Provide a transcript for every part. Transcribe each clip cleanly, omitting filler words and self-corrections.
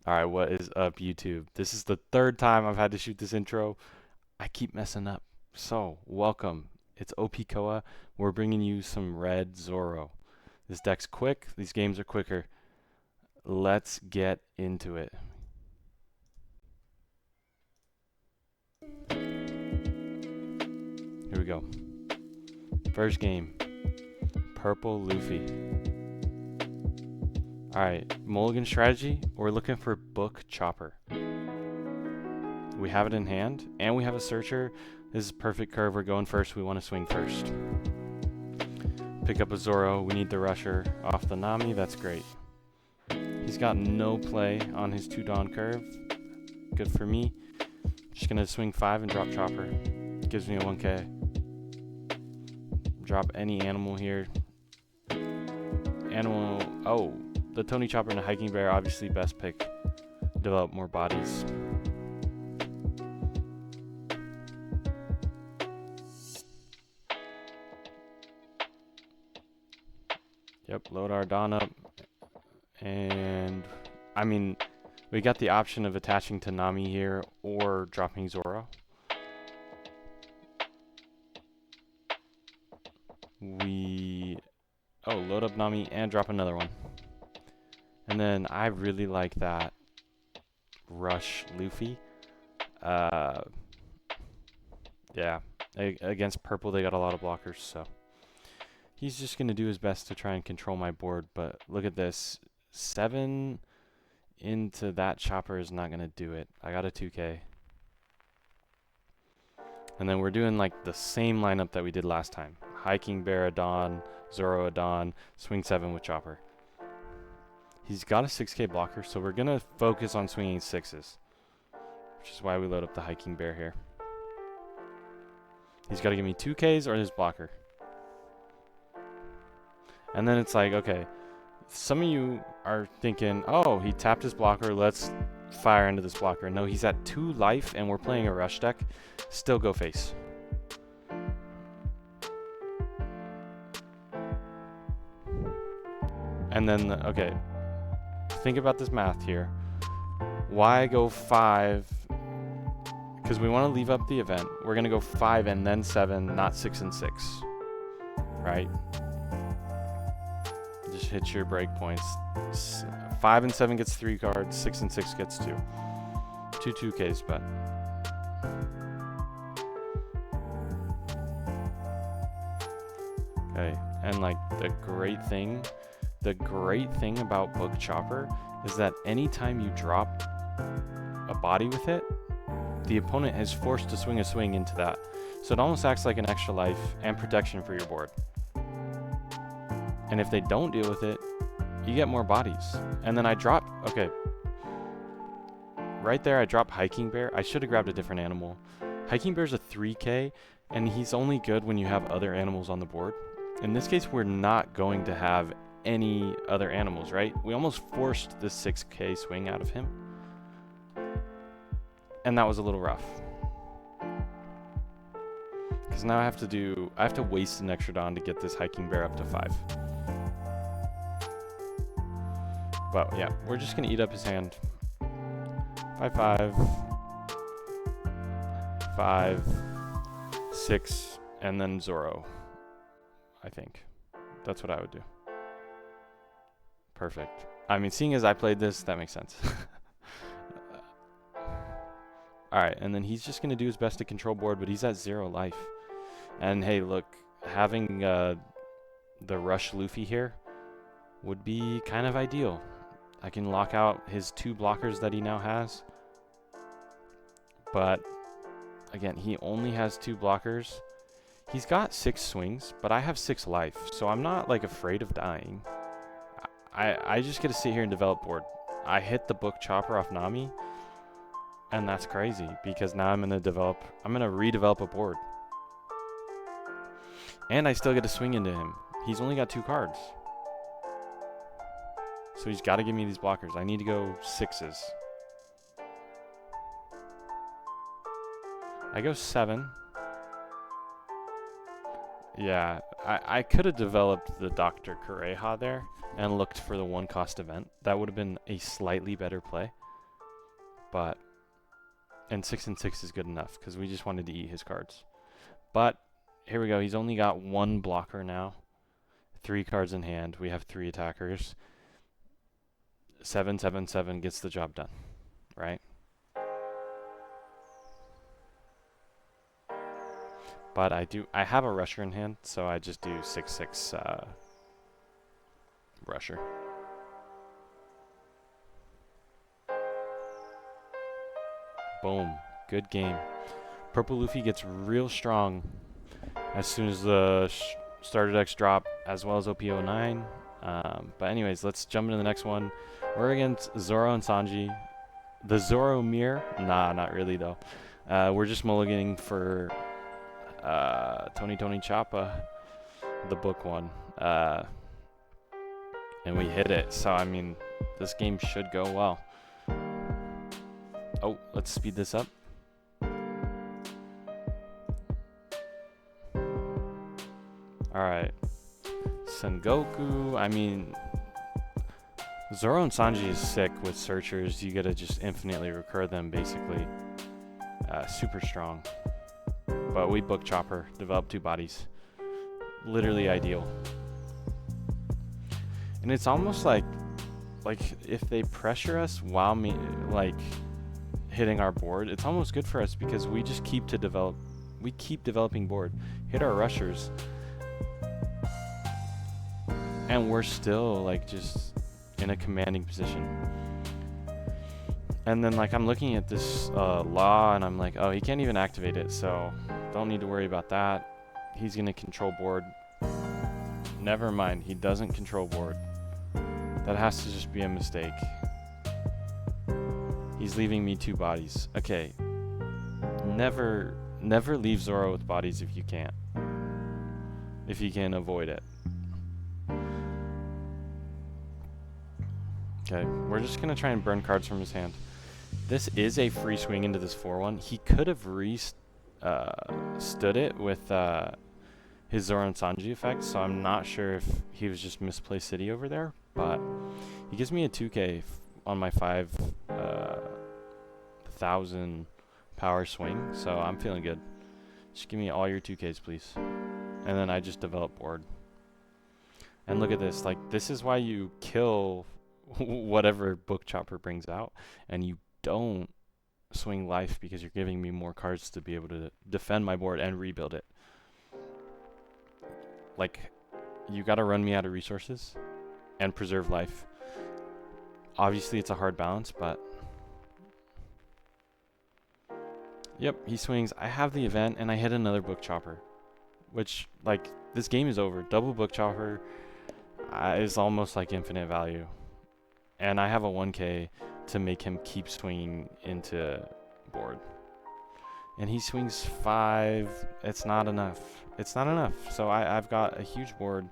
Alright, what is up, YouTube? This is the third time I've had to shoot this intro. I keep messing up. So, welcome. It's OP08. We're bringing you some red ZOOro. This deck's quick. These games are quicker. Let's get into it. Here we go. First game. Purple Luffy. Alright, mulligan strategy. We're looking for Book Chopper. We have it in hand, and we have a searcher. This is a perfect curve. We're going first. We want to swing first. Pick up a ZOOro. We need the rusher off the Nami. That's great. He's got no play on his 2-Dawn curve. Good for me. Just going to swing 5 and drop Chopper. Gives me a 1k. Drop any animal here. Animal. Oh, the Tony Chopper and a Hiking Bear. Obviously, best pick. Develop more bodies. Yep, load our Dawn up. And, I mean, we got the option of attaching to Nami here or dropping ZOOro. Load up Nami and drop another one. And then I really like that rush Luffy. Yeah, against purple they got a lot of blockers, so he's just going to do his best to try and control my board. But look at this. 7 into that Chopper is not going to do it. I got a 2k. And then we're doing like the same lineup that we did last time. Hiking Bear, a Dawn, ZOOro, a Dawn, swing 7 with Chopper. He's got a 6k blocker, so we're going to focus on swinging 6s. Which is why we load up the Hiking Bear here. He's got to give me 2ks or his blocker. And then it's like, okay, some of you are thinking, oh, he tapped his blocker, let's fire into this blocker. No, he's at 2 life and we're playing a rush deck. Still go face. And then, okay, think about this math here. Why go 5? Because we want to leave up the event. We're going to go 5 and then 7, not 6 and 6. Right? Just hit your breakpoints. 5 and 7 gets 3 cards. 6 and 6 gets 2. 2Ks, but. Okay, and like the great thing about Book Chopper is that anytime you drop a body with it, the opponent is forced to swing a swing into that. So it almost acts like an extra life and protection for your board. And if they don't deal with it, you get more bodies. And then I drop, okay. Right there I drop Hiking Bear. I should have grabbed a different animal. Hiking Bear's a 3k, and he's only good when you have other animals on the board. In this case, we're not going to have any other animals, right? We almost forced the 6k swing out of him. And that was a little rough. Because now I have to waste an extra Dawn to get this Hiking Bear up to 5. But yeah, we're just going to eat up his hand. 5, 5, 6, and then ZOOro. I think. That's what I would do. Perfect. I mean, seeing as I played this, that makes sense. Alright, and then he's just going to do his best to control board, but he's at 0 life. And hey, look, having the rush Luffy here would be kind of ideal. I can lock out his 2 blockers that he now has. But, again, he only has 2 blockers. He's got 6 swings, but I have 6 life, so I'm not, like, afraid of dying. I just get to sit here and develop board. I hit the Book Chopper off Nami, and that's crazy, because now I'm going to redevelop a board. And I still get to swing into him. He's only got 2 cards. So he's got to give me these blockers. I need to go 6s. I go 7. Yeah, I could have developed the Dr. Kureha there and looked for the 1-cost event. That would have been a slightly better play. but and 6 and 6 is good enough because we just wanted to eat his cards. But here we go. He's only got 1 blocker now. 3 cards in hand. We have 3 attackers. 7, 7, 7 gets the job done, right? But I have a rusher in hand, so I just do 6, 6 rusher. Boom. Good game. Purple Luffy gets real strong as soon as the starter decks drop, as well as OP09. But anyways, let's jump into the next one. We're against ZOOro and Sanji. The ZOOro mirror? Nah, not really though. We're just mulliganing for Tony Choppa, the book one. And we hit it. So, I mean, this game should go well. Oh, let's speed this up. Alright. Sengoku, I mean, ZOOro and Sanji is sick with searchers. You gotta just infinitely recur them, basically. Super strong. But we book Chopper, develop 2 bodies. Literally ideal. And it's almost like if they pressure us while hitting our board, it's almost good for us because we just keep developing board. Hit our rushers. And we're still just in a commanding position. And then I'm looking at this law and I'm like, oh, he can't even activate it, so don't need to worry about that. He's gonna control board. Never mind, he doesn't control board. That has to just be a mistake. He's leaving me 2 bodies. Okay. Never leave ZOOro with bodies if you can't. If you can avoid it. Okay, we're just gonna try and burn cards from his hand. This is a free swing into this 4-1. He could have stood it with his ZOOro and Sanji effect, so I'm not sure if he was just misplaced City over there, but he gives me a 2k on my 5,000 power swing, so I'm feeling good. Just give me all your 2ks, please. And then I just develop board. And look at this, this is why you kill whatever Book Chopper brings out, and you don't swing life because you're giving me more cards to be able to defend my board and rebuild it. You gotta run me out of resources and preserve life. Obviously it's a hard balance, but yep, he swings. I have the event and I hit another Book Chopper, which this game is over. Double Book Chopper is almost infinite value. And I have a 1k to make him keep swinging into board. And he swings 5. It's not enough. It's not enough. So I've got a huge board.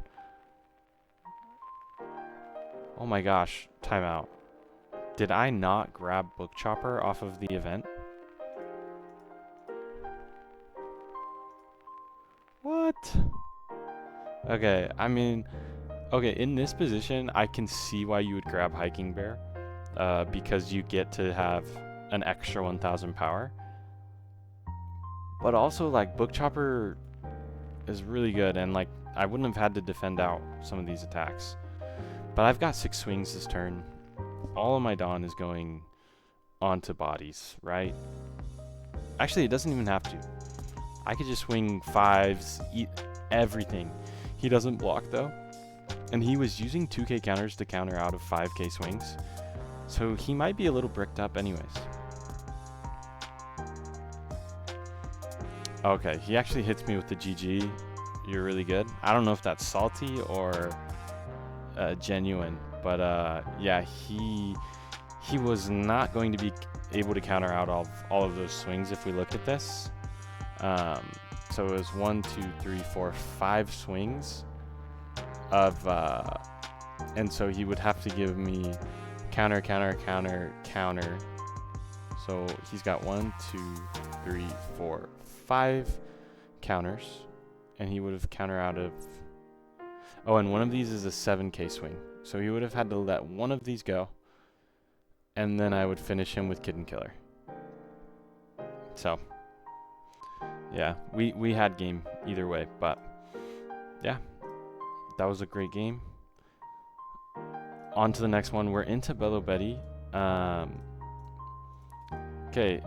Oh my gosh. Timeout. Did I not grab Book Chopper off of the event? What? Okay, I mean... Okay, in this position, I can see why you would grab Hiking Bear, because you get to have an extra 1,000 power. But also, Book Chopper is really good, and I wouldn't have had to defend out some of these attacks. But I've got 6 swings this turn. All of my Dawn is going onto bodies, right? Actually, it doesn't even have to. I could just swing 5s, eat everything. He doesn't block, though. And he was using 2k counters to counter out of 5k swings. So he might be a little bricked up anyways. Okay, he actually hits me with the GG. You're really good. I don't know if that's salty or genuine. But yeah, he was not going to be able to counter out all of those swings if we look at this. So it was 1, 2, 3, 4, 5 swings of and so he would have to give me counter. So he's got 1, 2, 3, 4, 5 counters, and he would have counter out of, oh, and one of these is a 7k swing, so he would have had to let one of these go, and then I would finish him with Kitten Killer. So, yeah, we had game either way, but yeah, that was a great game. On to the next one. We're into Bello Betty. Okay,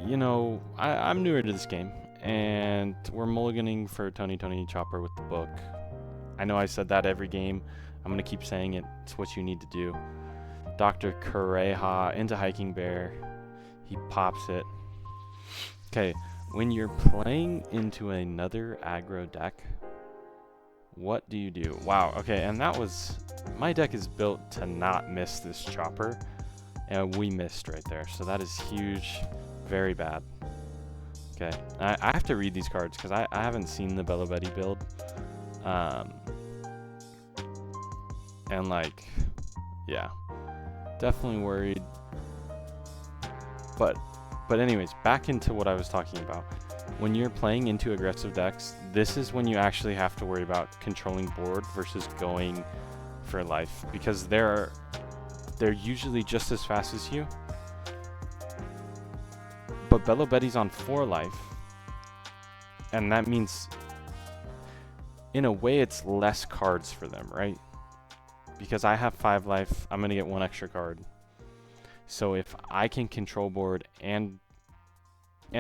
you know, I'm newer to this game, and we're mulliganing for Tony Chopper with the book. I know I said that every game. I'm going to keep saying it. It's what you need to do. Dr. Kureha into Hiking Bear. He pops it. Okay, when you're playing into another aggro deck, what do you do? Wow, okay, and that was... My deck is built to not miss this Chopper, and we missed right there. So that is huge. Very bad. Okay, I have to read these cards because I haven't seen the Bello Betty build. And like, yeah, definitely worried. But anyways, back into what I was talking about. When you're playing into aggressive decks, this is when you actually have to worry about controlling board versus going for life, because they're usually just as fast as you. But Bello Betty's on 4 life, and that means, in a way, it's less cards for them, right? Because I have 5 life, I'm gonna get 1 extra card. So if I can control board and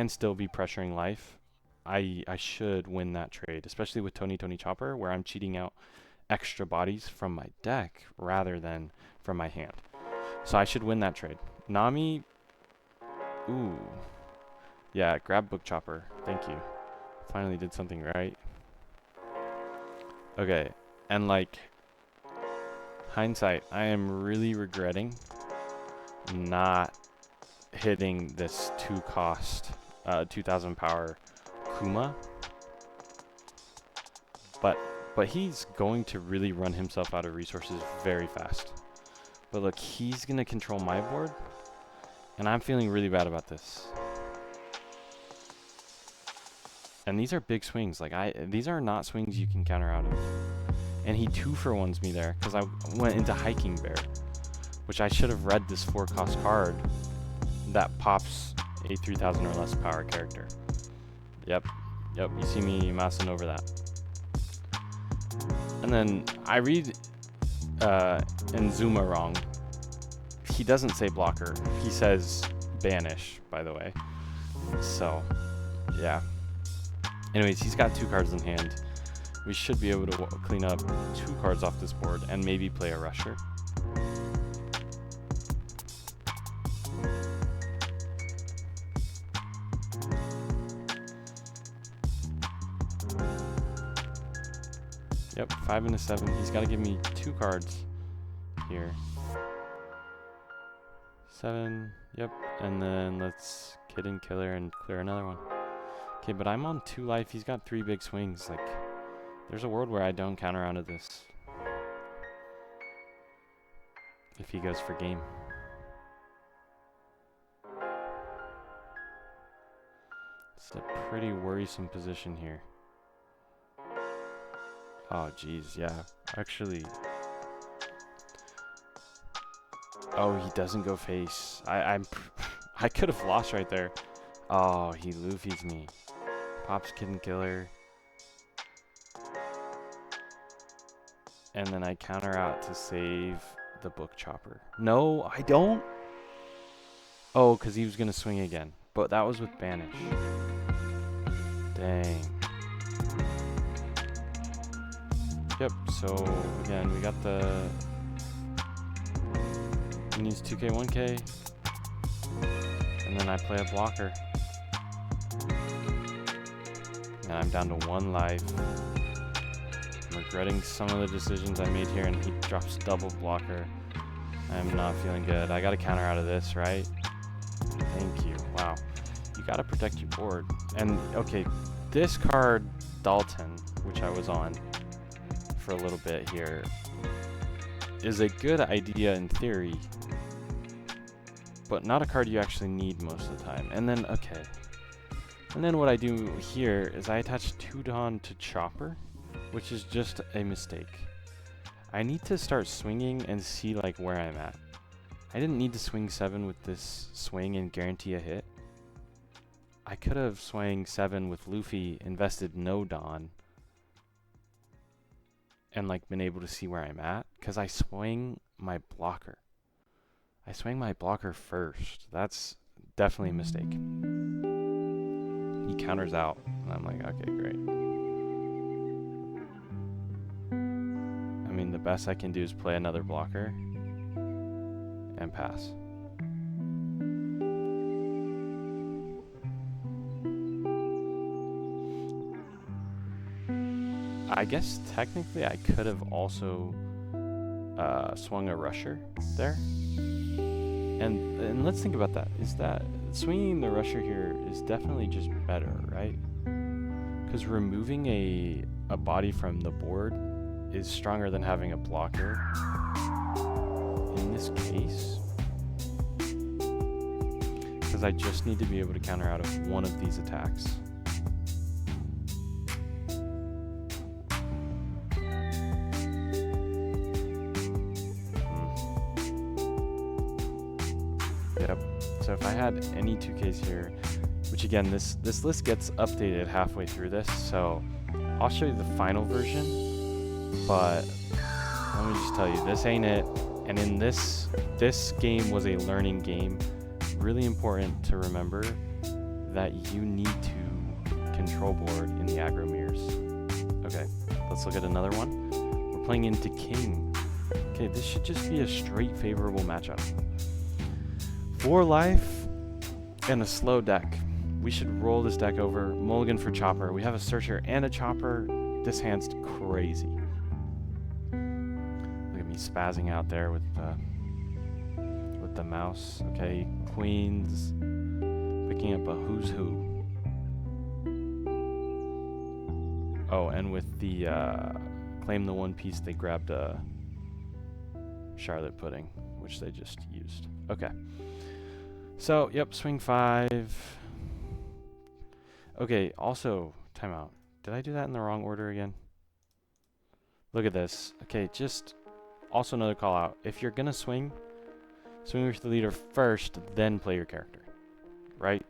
still be pressuring life, I should win that trade, especially with Tony Chopper, where I'm cheating out extra bodies from my deck rather than from my hand. So I should win that trade. Nami, ooh. Yeah, grab Book Chopper. Thank you. Finally did something right. Okay, and like, hindsight, I am really regretting not hitting this 2-cost, 2,000 power Kuma. But he's going to really run himself out of resources very fast. But look, he's going to control my board, and I'm feeling really bad about this. And these are big swings. Like, these are not swings you can counter out of. And he 2-for-1s me there because I went into Hiking Bear, which I should have read this 4-cost card that pops a 3,000 or less power character. Yep, you see me mousing over that. And then I read in ZOOro wrong. He doesn't say blocker. He says banish, by the way. So, yeah. Anyways, he's got 2 cards in hand. We should be able to clean up 2 cards off this board and maybe play a rusher. Yep, 5 and a 7. He's got to give me 2 cards here. 7, yep, and then let's Kitten Killer and clear another one. Okay, but I'm on 2 life. He's got 3 big swings. Like, there's a world where I don't counter out of this if he goes for game. It's a pretty worrisome position here. Oh, geez, yeah. Actually... Oh, he doesn't go face. I could have lost right there. Oh, he Luffy's me. Pops Kitten Killer. And then I counter out to save the Book Chopper. No, I don't. Oh, because he was going to swing again. But that was with banish. Dang. Yep, so again, we got the... He needs 2k, 1k. And then I play a blocker. And I'm down to 1 life. I'm regretting some of the decisions I made here, and he drops double blocker. I'm not feeling good. I gotta counter out of this, right? Thank you. Wow. You gotta protect your board. And, okay, this card, Dalton, which I was on for a little bit here, is a good idea in theory, but not a card you actually need most of the time. And then, okay. And then what I do here is I attach 2 Dawn to Chopper, which is just a mistake. I need to start swinging and see like where I'm at. I didn't need to swing 7 with this swing and guarantee a hit. I could have swung 7 with Luffy, invested no Dawn, and like been able to see where I'm at, because I swing my blocker. I swing my blocker first. That's definitely a mistake. He counters out, and I'm like, okay, great. I mean, the best I can do is play another blocker and pass. I guess technically I could have also swung a rusher there. And let's think about that. Is that swinging the rusher here is definitely just better, right? Because removing a body from the board is stronger than having a blocker. In this case, because I just need to be able to counter out of one of these attacks. Yep. So if I had any 2Ks here, which again, this list gets updated halfway through this, so I'll show you the final version, but let me just tell you, this ain't it. And in this game was a learning game. Really important to remember that you need to control board in the aggro mirrors. Okay, let's look at another one. We're playing into King. Okay, this should just be a straight favorable matchup. 4 life and a slow deck. We should roll this deck over. Mulligan for Chopper. We have a Searcher and a Chopper. This hand's crazy. Look at me spazzing out there with the mouse. Okay, Queens. Picking up a Who's Who. Oh, and with the Claim the One Piece, they grabbed a Charlotte Pudding, which they just used. Okay. So, yep, swing 5. Okay, also, timeout. Did I do that in the wrong order again? Look at this. Okay, just also another call out. If you're gonna swing with the leader first, then play your character. Right?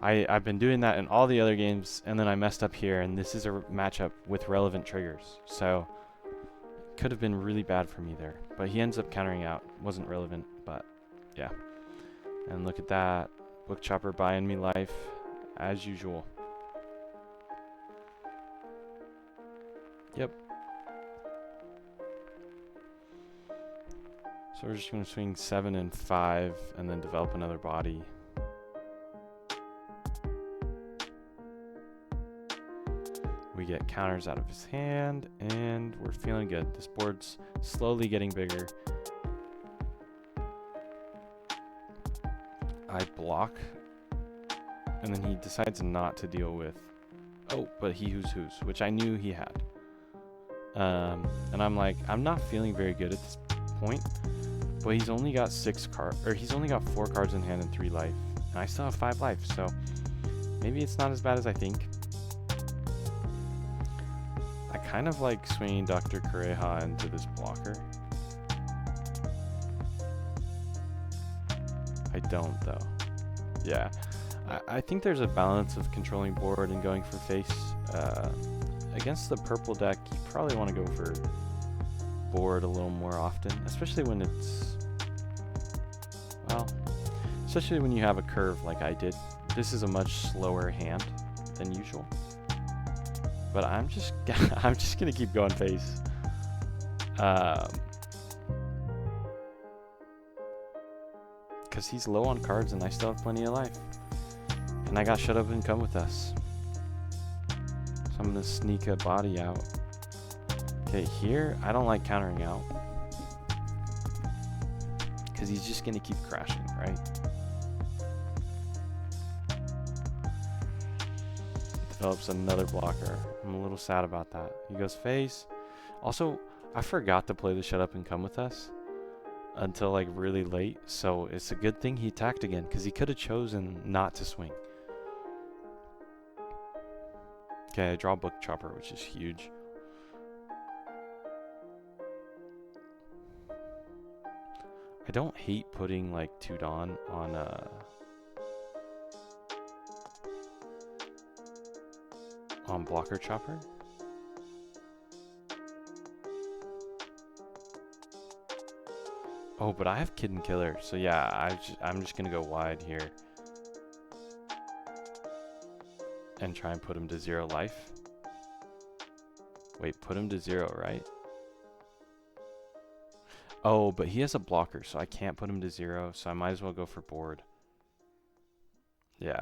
I've been doing that in all the other games, and then I messed up here, and this is a matchup with relevant triggers. So, could have been really bad for me there. But he ends up countering out. Wasn't relevant, but yeah. And look at that. Book Chopper buying me life, as usual. Yep. So we're just going to swing 7 and 5, and then develop another body. We get counters out of his hand, and we're feeling good. This board's slowly getting bigger. I block, and then he decides not to deal with, oh, but he who's, which I knew he had. And I'm like, I'm not feeling very good at this point, but he's only got 4 cards in hand and 3 life, and I still have 5 life, so maybe it's not as bad as I think. I kind of like swinging Dr. Kureha into this blocker. I don't, though. Yeah. I think there's a balance of controlling board and going for face. Against the purple deck, you probably want to go for board a little more often, especially when it's, well, especially when you have a curve like I did. This is a much slower hand than usual. But I'm just gonna keep going face. Because he's low on cards and I still have plenty of life. And I got Shut Up and Come With Us. So I'm going to sneak a body out. Okay, here, I don't like countering out. Because he's just going to keep crashing, right? Develops another blocker. I'm a little sad about that. He goes face. Also, I forgot to play the Shut Up and Come With Us until like really late, so it's a good thing he attacked again, because he could have chosen not to swing. Okay, I draw Book Chopper, which is huge. I don't hate putting like 2 Dawn on blocker chopper. Oh, but I have Kid and Killer, so yeah, I'm just gonna go wide here and try and put him to 0 life. Wait, put him to 0, right? Oh, but he has a blocker, so I can't put him to 0, so I might as well go for board. Yeah.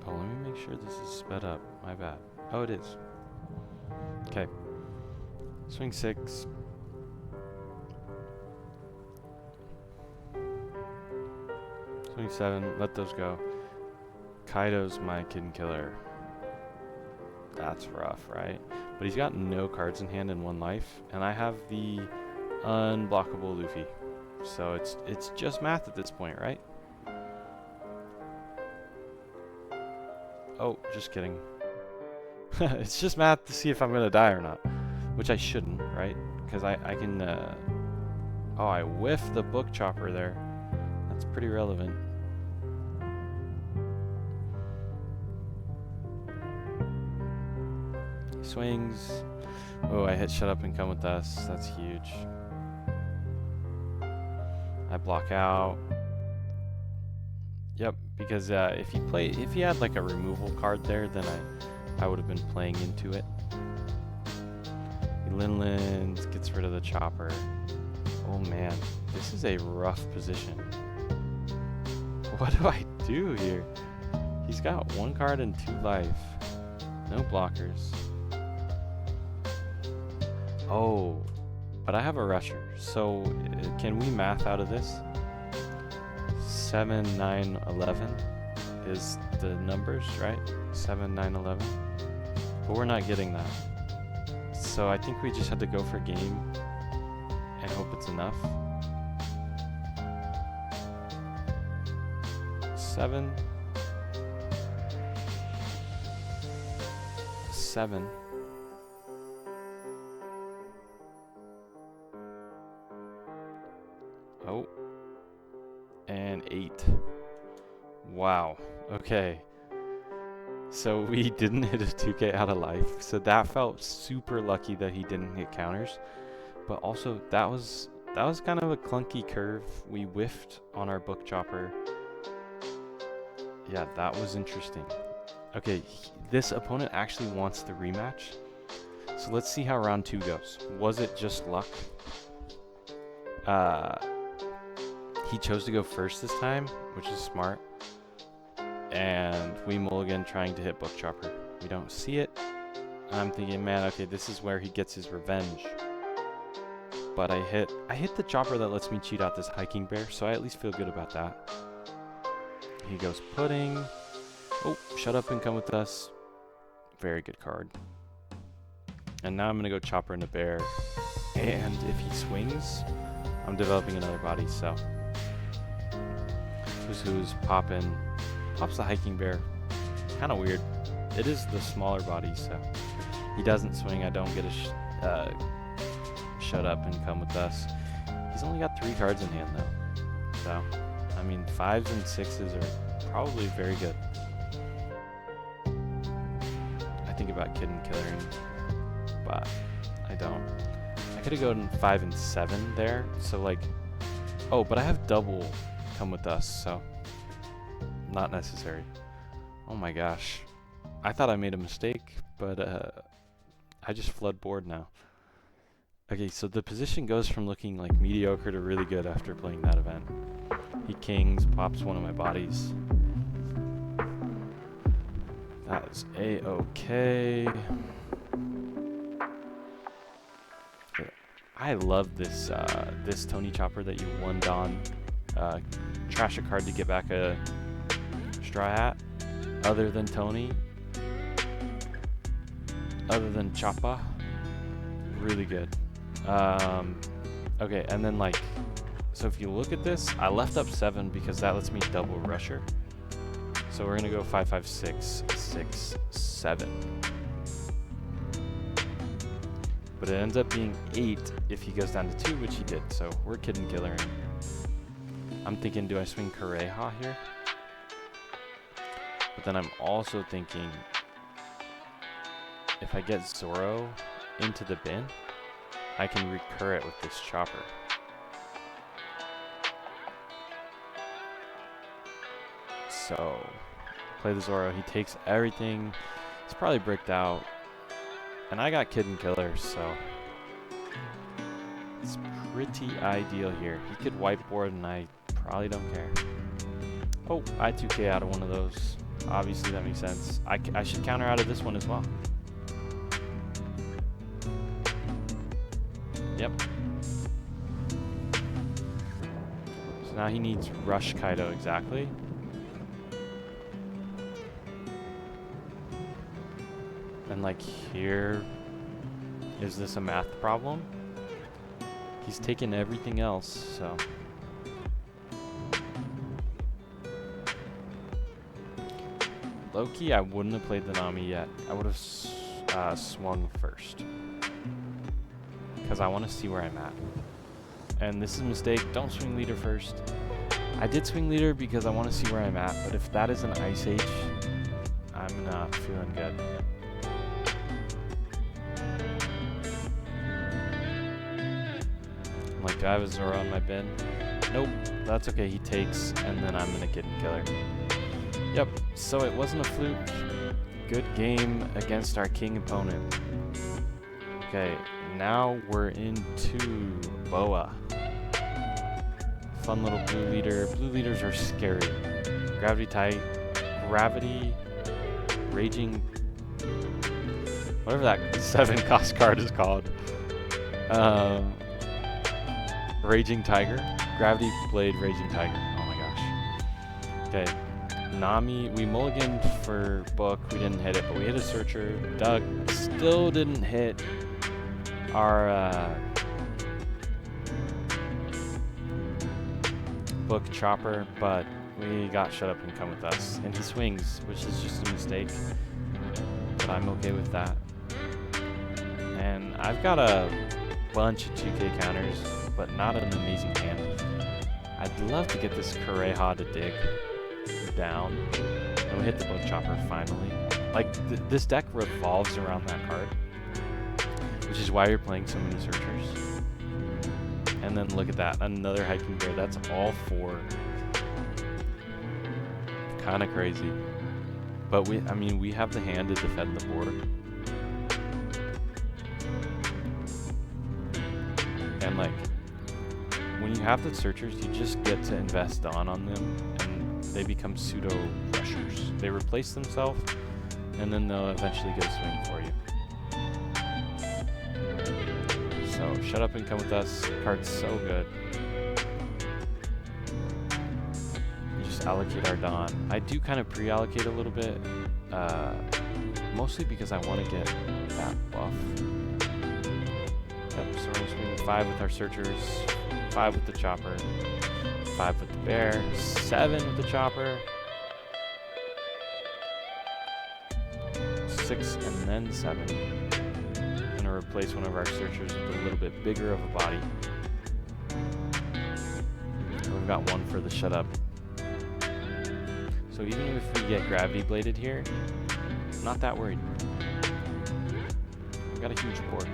Oh, let me make sure this is sped up. My bad. Oh, it is. Okay. Swing 6. Swing 7. Let those go. Kaido's my Kid and Killer. That's rough, right? But he's got no cards in hand and 1 life, and I have the unblockable Luffy. So it's just math at this point, right? Oh, just kidding. It's just math to see if I'm gonna die or not, which I shouldn't, right? Because I can. Oh, I whiffed the book chopper there. That's pretty relevant. Swings. Oh, I hit shut up and come with us. That's huge. I block out. Yep, because if he had like a removal card there, then I would have been playing into it. He Linlins, gets rid of the chopper. Oh man, this is a rough position. What do I do here? He's got 1 card and 2 life. No blockers. Oh, but I have a rusher. So can we math out of this? 7, 9, 11 is the numbers, right? 7, 9, 11. But we're not getting that. So I think we just had to go for game and hope it's enough. 7. 7. Oh. And 8. Wow. Okay. So we didn't hit a 2k out of life. So that felt super lucky that he didn't hit counters. But also that was kind of a clunky curve. We whiffed on our book chopper. Yeah, that was interesting. Okay, this opponent actually wants the rematch. So let's see how round 2 goes. Was it just luck? He chose to go first this time, which is smart. And we mulligan trying to hit book chopper. We don't see it. I'm thinking, man, okay, this is where he gets his revenge. But I hit the chopper that lets me cheat out this hiking bear, so I at least feel good about that. He goes pudding. Oh, shut up and come with us. Very good card. And now I'm gonna go chopper into bear. And if he swings, I'm developing another body, so. Who's popping. Pops the hiking bear. Kind of weird. It is the smaller body, so. He doesn't swing, I don't get a shut up and come with us. He's only got 3 cards in hand, though. So, I mean, 5s and 6s are probably very good. I think about Kid and Killering, but I don't. I could have gone 5 and 7 there, so like, oh, but I have double come with us, so not necessary. Oh my gosh. I thought I made a mistake, but I just flood board now. Okay, so the position goes from looking like mediocre to really good after playing that event. He kings, pops one of my bodies. That is a-okay. I love this this Tony Chopper that you won Don. Trash a card to get back a straw hat. Other than Tony. Other than Choppa. Really good. Okay, and then like, so if you look at this, I left up 7 because that lets me double rusher. So we're gonna go 5, 5, 6, 6, 7. But it ends up being 8 if he goes down to 2, which he did. So we're kid and killering. I'm thinking, do I swing Kareha here? But then I'm also thinking, if I get ZOOro into the bin, I can recur it with this chopper. So, play the ZOOro. He takes everything. He's probably bricked out. And I got Kid and Killer, so it's pretty ideal here. He could whiteboard, and I probably don't care. Oh, I 2K out of one of those. Obviously, that makes sense. I should counter out of this one as well. Yep. So now he needs Rush Kaido, exactly. And like here, is this a math problem? He's taken everything else, so. Low-key, I wouldn't have played the Nami yet. I would have swung first. Because I want to see where I'm at. And this is a mistake, don't swing leader first. I did swing leader because I want to see where I'm at, but if that is an Ice Age, I'm not feeling good. Like, do I have a ZOOro on my bin? Nope, that's okay, he takes, and then I'm gonna Kid and Killer. Yep, so it wasn't a fluke. Good game against our king opponent. Okay, now we're into Boa. Fun little blue leader. Blue leaders are scary. Gravity, Raging, whatever that 7 cost card is called. Raging Tiger. Gravity Blade, Raging Tiger. Oh my gosh. Okay. Nami, we mulliganed for book. We didn't hit it, but we hit a searcher. Doug still didn't hit our book chopper, but we got Shut Up and Come With Us. And he swings, which is just a mistake. But I'm okay with that. And I've got a bunch of 2K counters, but not an amazing hand. I'd love to get this Kareha to dig down. And we hit the book chopper finally. Like, this deck revolves around that card, which is why you're playing so many searchers. And then look at that, another Hiking Bear. That's all 4. Kind of crazy. But I mean, we have the hand to defend the board. And like, when you have the searchers, you just get to invest on them, and they become pseudo rushers. They replace themselves, and then they'll eventually get a swing for you. So, Shut Up and Come With Us. Card's so good. You just allocate our Dawn. I do kind of pre-allocate a little bit, mostly because I want to get that buff. Yep, so we're going to swing 5 with our searchers, 5 with the chopper, 5 with the bear, 7 with the chopper, 6 and then 7. I'm going to replace one of our searchers with a little bit bigger of a body. And we've got 1 for the Shut Up. So even if we get Gravity Bladed here, I'm not that worried. We've got a huge board.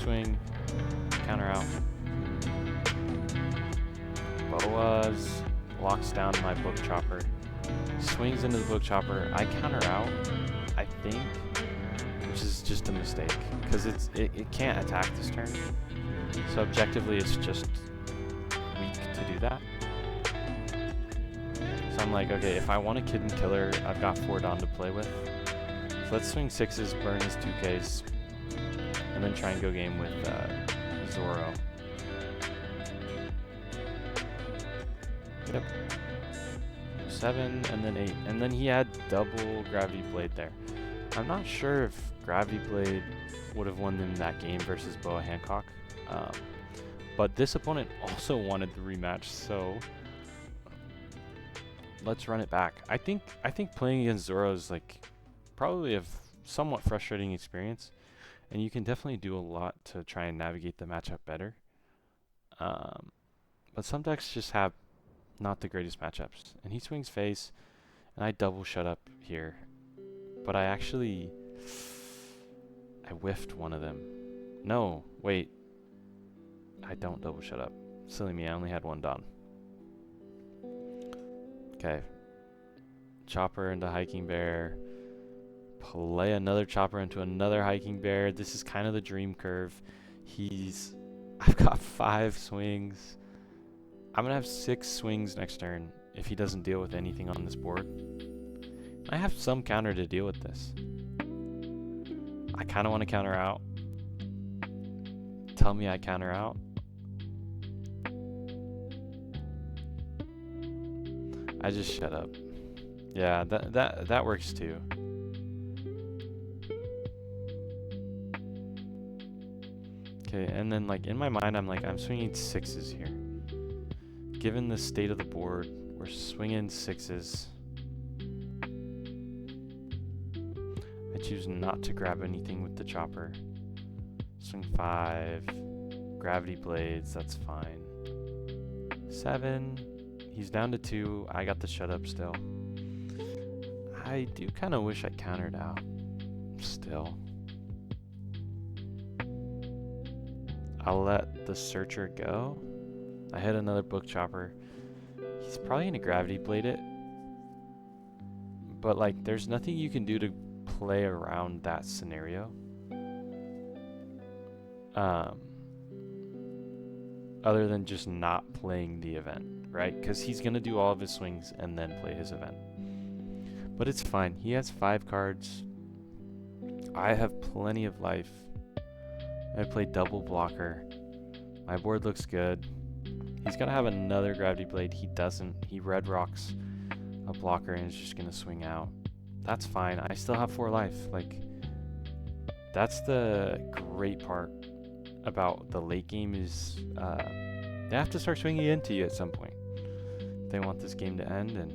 Swing, counter out. Boas locks down my book chopper. Swings into the book chopper. I counter out, I think, which is just a mistake because it can't attack this turn. So objectively, it's just weak to do that. So I'm like, okay, if I want a Kid and Killer, I've got 4 Dawn to play with. So let's swing 6s, burn his 2Ks. And then try and go game with ZOOro. Yep. 7 and then 8. And then he had double Gravity Blade there. I'm not sure if Gravity Blade would have won them that game versus Boa Hancock. But this opponent also wanted the rematch, so let's run it back. I think playing against ZOOro is like probably a somewhat frustrating experience, and you can definitely do a lot to try and navigate the matchup better. But some decks just have not the greatest matchups. And he swings face, and I double shut up here. But I whiffed one of them. No, wait. I don't double shut up. Silly me, I only had one Don. Okay. Chopper into Hiking Bear. Play another Chopper into another Hiking Bear. This is kind of the dream curve. I've got 5 swings. I'm going to have 6 swings next turn if he doesn't deal with anything on this board. I have some counter to deal with this. I kind of want to counter out. Tell me I counter out. I just shut up. Yeah, that works too. Okay, and then like in my mind, I'm swinging 6s here. Given the state of the board, we're swinging 6s. I choose not to grab anything with the chopper. Swing 5. Gravity blades, that's fine. 7. He's down to 2. I got the shut up still. I do kind of wish I countered out. Still. I'll let the searcher go. I hit another book chopper. He's probably gonna gravity blade it. But like there's nothing you can do to play around that scenario. Other than just not playing the event, right? Because he's gonna do all of his swings and then play his event. But it's fine. He has 5 cards. I have plenty of life. I play double blocker. My board looks good. He's gonna have another gravity blade. He doesn't. He red rocks a blocker and is just gonna swing out. That's fine. I still have 4 life. Like, that's the great part about the late game is they have to start swinging into you at some point. They want this game to end, and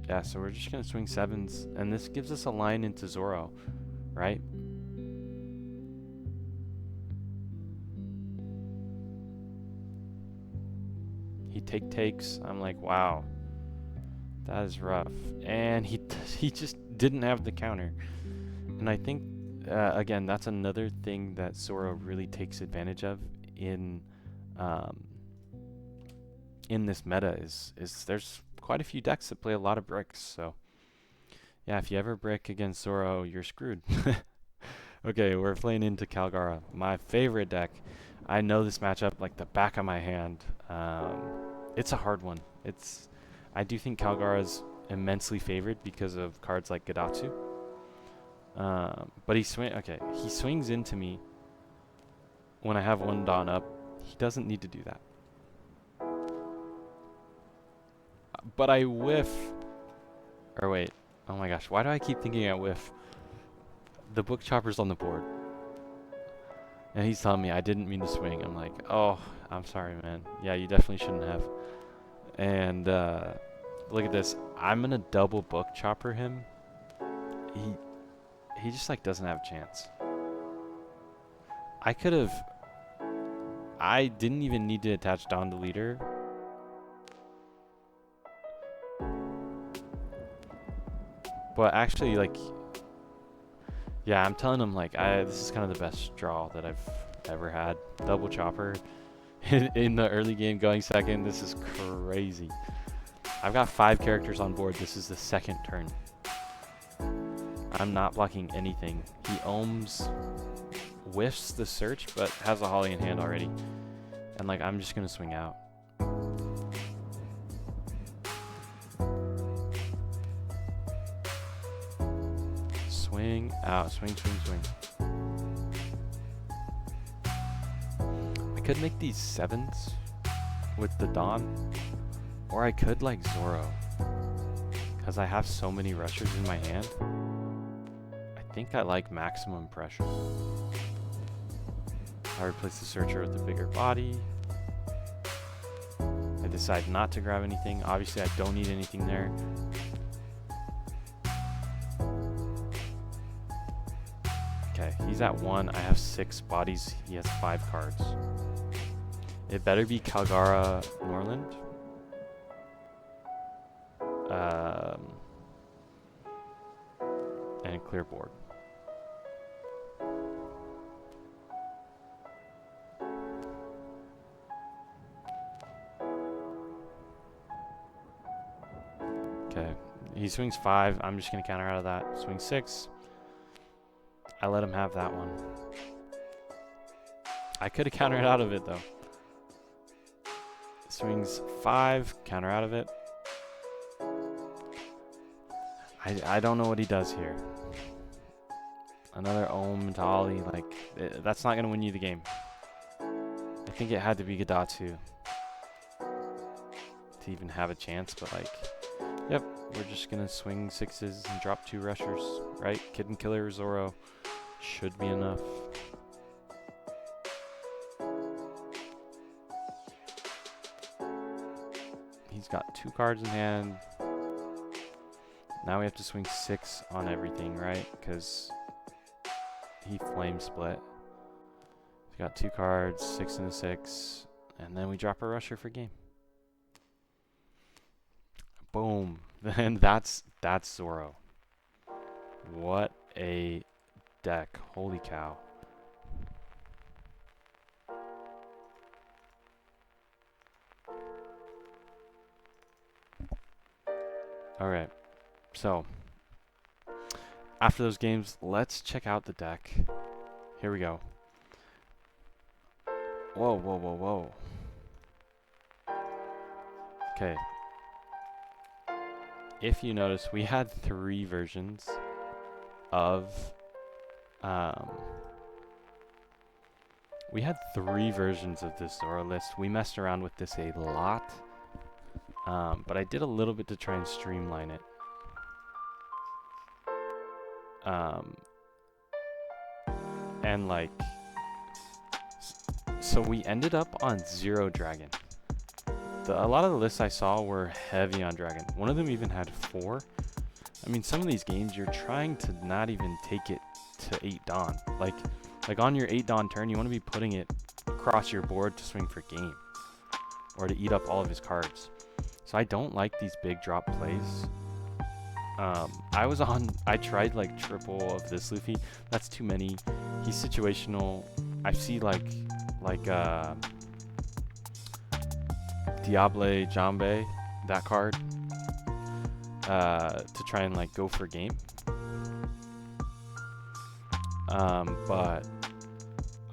yeah, so we're just gonna swing 7s, and this gives us a line into ZOOro, right? He takes. I'm like, wow, that is rough, and he just didn't have the counter, and I think again that's another thing that ZOOro really takes advantage of in this meta is there's quite a few decks that play a lot of bricks. So yeah, if you ever brick against ZOOro, you're screwed. Okay, we're playing into Calgara, my favorite deck. I know this matchup like the back of my hand. It's a hard one. I do think Calgara's immensely favored because of cards like Gadatsu. But he swings into me when I have 1 Dawn up. He doesn't need to do that. But I whiff. Or wait. Oh my gosh. Why do I keep thinking I whiff? The book chopper's on the board. And he's telling me I didn't mean to swing. I'm like, oh, I'm sorry, man. Yeah, you definitely shouldn't have. And look at this. I'm going to double book chopper him. He just like doesn't have a chance. I didn't even need to attach Dawn to leader. But actually, like, yeah, I'm telling him, like, this is kind of the best draw that I've ever had. Double chopper in the early game going second. This is crazy. I've got 5 characters on board. This is the 2nd turn. I'm not blocking anything. He ohms, whiffs the search, but has a Holly in hand already. And, like, I'm just going to swing out. Swing out, swing. I could make these 7s with the Dawn, or I could like ZOOro, because I have so many rushers in my hand. I think I like maximum pressure. I replace the searcher with a bigger body. decide not to grab anything. Obviously, I don't need anything there. Okay, he's at 1. I have 6 bodies. He has 5 cards. It better be Calgara Norland. And a clear board. Okay, he swings 5. I'm just going to counter out of that. Swing 6. I let him have that one. I could have countered out of it, though. Swings 5. Counter out of it. I don't know what he does here. Another Ohm Dolly, like, that's not going to win you the game. I think it had to be Gadatsu to even have a chance, but like, yep, we're just going to swing 6s and drop 2 rushers, right? Kid and Killer ZOOro should be enough. He's got 2 cards in hand. Now we have to swing 6 on everything, right? Because he flame split. He's got 2 cards, 6 and a 6, and then we drop a rusher for game. Boom. Then that's ZOOro. What a deck. Holy cow. Alright. So, after those games, let's check out the deck. Here we go. Whoa, whoa, whoa, whoa. Okay. If you notice, we had 3 versions of... we had 3 versions of this ZOOro list. We messed around with this a lot. But I did a little bit to try and streamline it. And like, so we ended up on 0 dragon. A lot of the lists I saw were heavy on dragon. One of them even had 4. I mean, some of these games you're trying to not even take it to 8 Dawn. Like on your 8 Dawn turn, you want to be putting it across your board to swing for game, or to eat up all of his cards. So I don't like these big drop plays. I tried like triple of this Luffy. That's too many. He's situational. I see like Diable Jambe, that card, to try and like go for game. But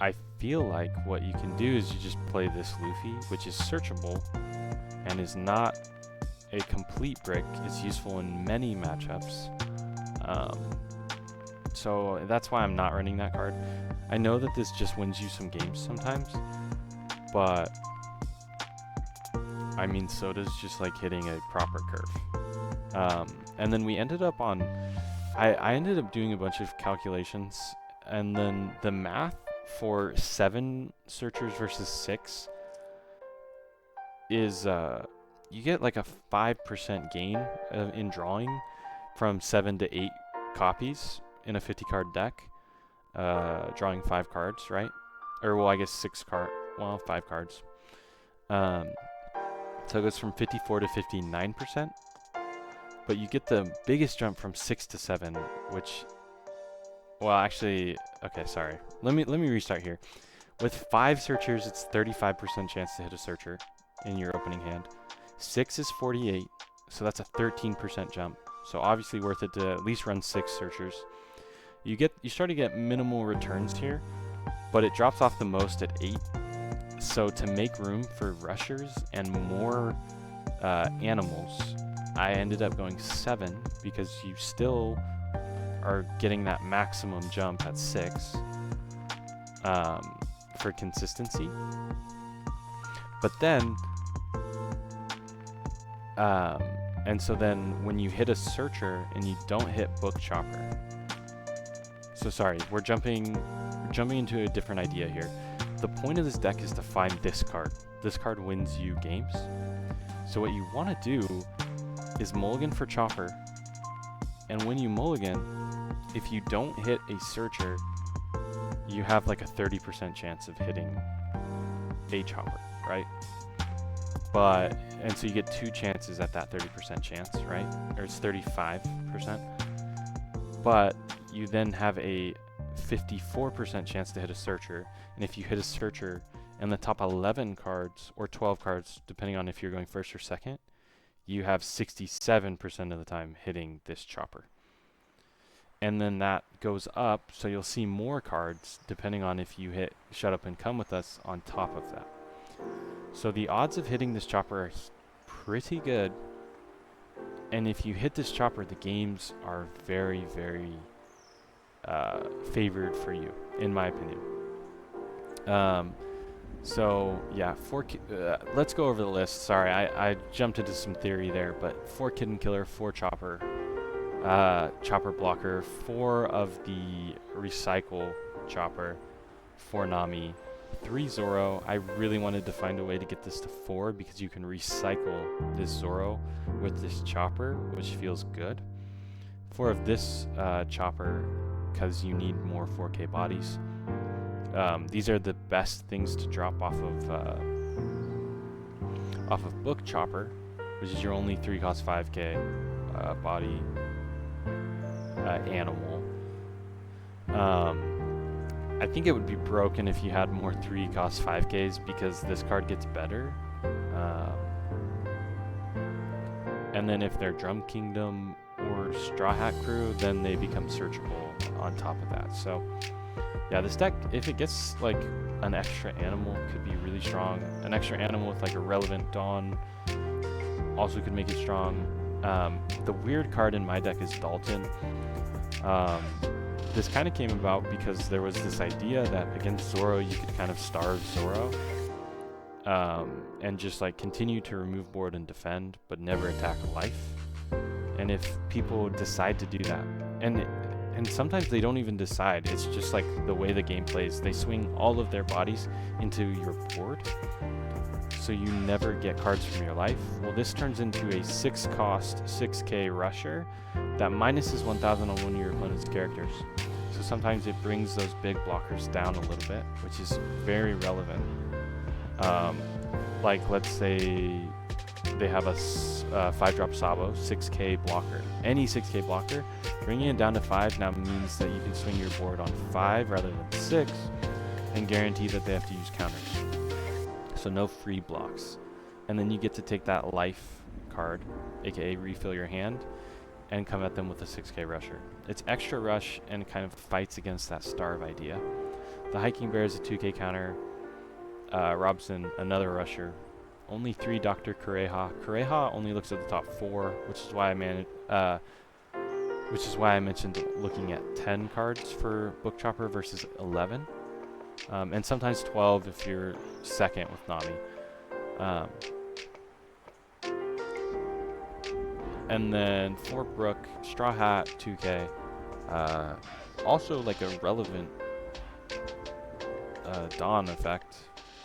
I feel like what you can do is you just play this Luffy, which is searchable and is not a complete brick. It's useful in many matchups. So that's why I'm not running that card. I know that this just wins you some games sometimes, but I mean, so does just like hitting a proper curve. And then we ended up on, I ended up doing a bunch of calculations, and then the math for 7 searchers versus 6 is, you get like a 5% gain in drawing from 7 to 8 copies in a 50 card deck, drawing 5 cards, right? Or well, I guess 5 cards. So it goes from 54 to 59%, but you get the biggest jump from 6 to 7, which, well, actually, okay, sorry. Let me restart here. With 5 searchers, it's 35% chance to hit a searcher in your opening hand. 6 is 48, so that's a 13% jump. So obviously worth it to at least run 6 searchers. You start to get minimal returns here, but it drops off the most at 8. So to make room for rushers and more animals, I ended up going 7, because you still are getting that maximum jump at 6 for consistency. But then, and so then when you hit a searcher and you don't hit Book Chopper, so sorry, we're jumping into a different idea here. The point of this deck is to find this card. This card wins you games. So what you want to do is mulligan for Chopper, and when you mulligan, if you don't hit a searcher, you have like a 30% chance of hitting a Chopper, right? And so you get 2 chances at that 30% chance, right? Or it's 35%. But you then have a 54% chance to hit a searcher, and if you hit a searcher and the top 11 cards or 12 cards, depending on if you're going first or second, you have 67% of the time hitting this Chopper. And then that goes up, so you'll see more cards depending on if you hit Shut Up and Come With Us on top of that. So the odds of hitting this Chopper are pretty good, and if you hit this Chopper, the games are very, very favored for you, in my opinion. So yeah, let's go over the list. Sorry, I jumped into some theory there, but 4 Kitten Killer, 4 Chopper, Chopper Blocker, 4 of the Recycle Chopper, 4 Nami, 3 ZOOro. I really wanted to find a way to get this to 4 because you can recycle this ZOOro with this Chopper, which feels good. 4 of this Chopper because you need more 4K bodies. These are the best things to drop off of Book Chopper, which is your only 3 cost 5K body animal. I think it would be broken if you had more 3 cost 5Ks because this card gets better. And then if they're Drum Kingdom or Straw Hat Crew, then they become searchable on top of that. So yeah, this deck, if it gets like an extra animal, could be really strong. An extra animal with like a relevant Dawn also could make it strong. The weird card in my deck is Dalton. This kind of came about because there was this idea that against ZOOro you could kind of starve ZOOro and just like continue to remove board and defend but never attack life. And if people decide to do that, and sometimes they don't even decide, it's just like the way the game plays, they swing all of their bodies into your board, so you never get cards from your life. Well, this turns into a 6 cost 6K rusher that minuses 1000 on one of your opponent's characters. So sometimes it brings those big blockers down a little bit, which is very relevant. Like let's say they have a 5-drop Sabo, 6K blocker. Any 6K blocker, bringing it down to 5 now means that you can swing your board on 5 rather than 6 and guarantee that they have to use counters. So no free blocks. And then you get to take that life card, aka refill your hand, and come at them with a 6K rusher. It's extra rush and kind of fights against that starve idea. The Hiking Bear is a 2K counter. Robson, another rusher. Only 3 Dr. Kureha. Kureha only looks at the top 4, which is why I mentioned looking at 10 cards for Book Chopper versus 11. And sometimes 12 if you're second with Nami. And then for Brook, Straw Hat, 2K. Also like a relevant Dawn effect.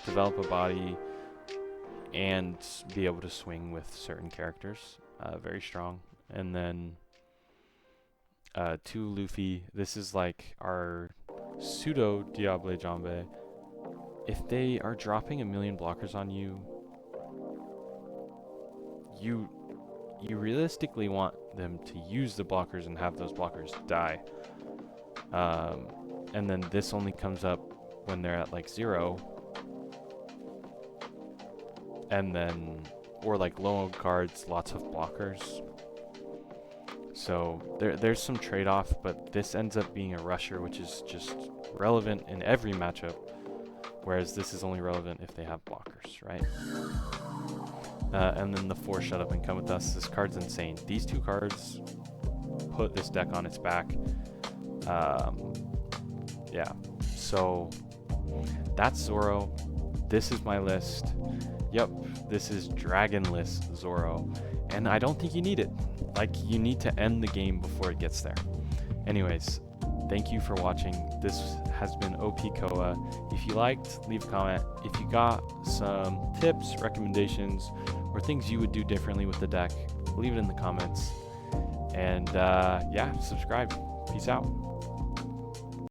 Develop a body and be able to swing with certain characters. Very strong. And then 2 Luffy. This is like our pseudo Diable Jambe. If they are dropping 1,000,000 blockers on you, you realistically want them to use the blockers and have those blockers die. And then this only comes up when they're at like 0. And then, or like low cards, lots of blockers. So there's some trade-off, but this ends up being a rusher, which is just relevant in every matchup, whereas this is only relevant if they have blockers, right? And then the 4 Shut Up and Come With Us. This card's insane. These 2 cards put this deck on its back. Yeah, so that's ZOOro. This is my list. Yep, this is Dragonless ZOOro, and I don't think you need it. Like, you need to end the game before it gets there. Anyways, thank you for watching. This has been OP Koa. If you liked, leave a comment. If you got some tips, recommendations, or things you would do differently with the deck, leave it in the comments. And yeah, subscribe. Peace out.